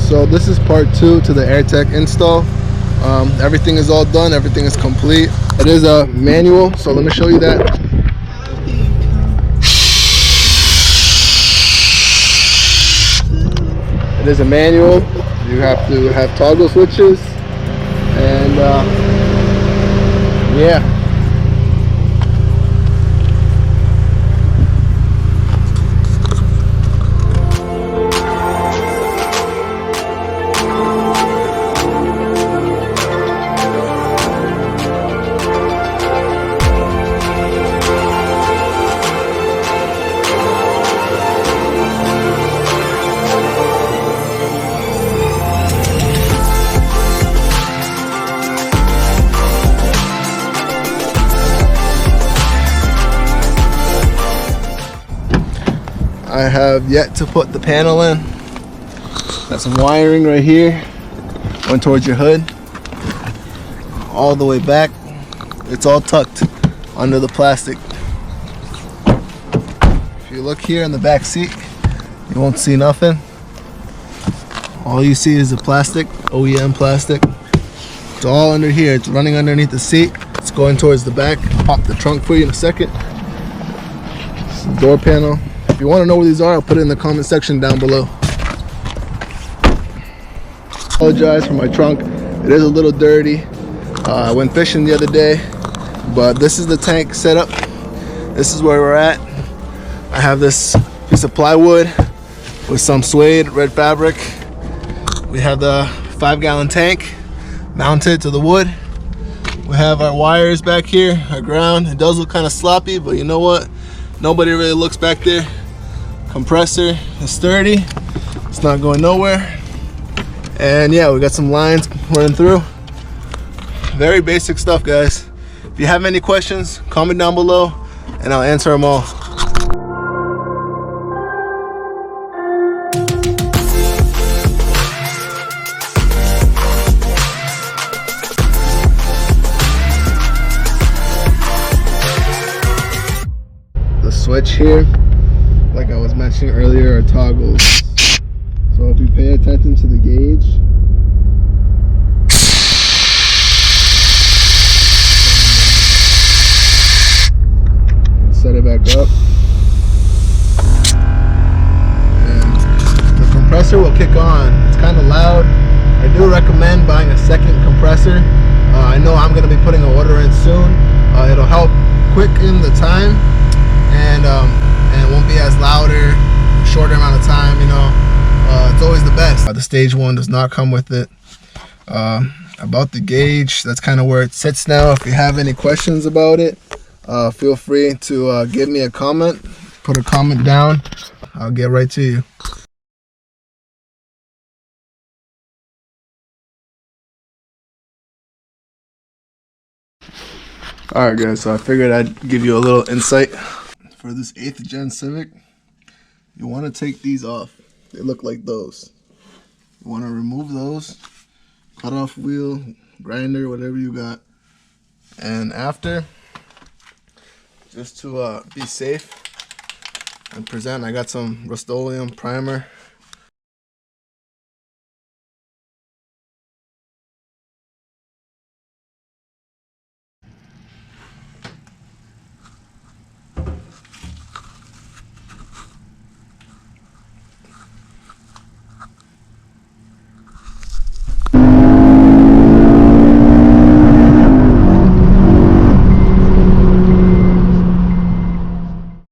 So this is part 2 to the Airtekk install. Everything is all done, everything is complete. It is a manual, so let me show you that. It is a manual. You have to have toggle switches, and yeah. I have yet to put the panel in. Got some wiring right here, going towards your hood, all the way back. It's all tucked under the plastic. If you look here in the back seat, you won't see nothing. All you see is the plastic, OEM plastic. It's all under here. It's running underneath the seat. It's going towards the back. I'll pop the trunk for you in a second. It's the door panel. If you want to know where these are, I'll put it in the comment section down below. Apologize for my trunk. It is a little dirty. I went fishing the other day, but this is the tank setup. This is where we're at. I have this piece of plywood with some suede red fabric. We have the 5-gallon tank mounted to the wood. We have our wires back here, our ground. It does look kind of sloppy, but you know what? Nobody really looks back there. Compressor is sturdy, it's not going nowhere. And yeah, we got some lines running through. Very basic stuff, guys. If you have any questions, comment down below and I'll answer them all. The switch here, like I was mentioning earlier, are toggles. So if you pay attention to the gauge, set it back up, and the compressor will kick on. It's kind of loud. I do recommend buying a second compressor. I know I'm going to be putting an order in soon. It'll help quicken the time, and it won't be as louder, shorter amount of time, you know. It's always the best. The stage 1 does not come with it. About the gauge, that's kind of where it sits now. If you have any questions about it, feel free to give me a comment. Put a comment down. I'll get right to you. Alright guys, so I figured I'd give you a little insight. For this 8th gen Civic, you want to take these off. They look like those. You want to remove those, cut off wheel, grinder, whatever you got. And after, just to be safe and present, I got some Rust-Oleum primer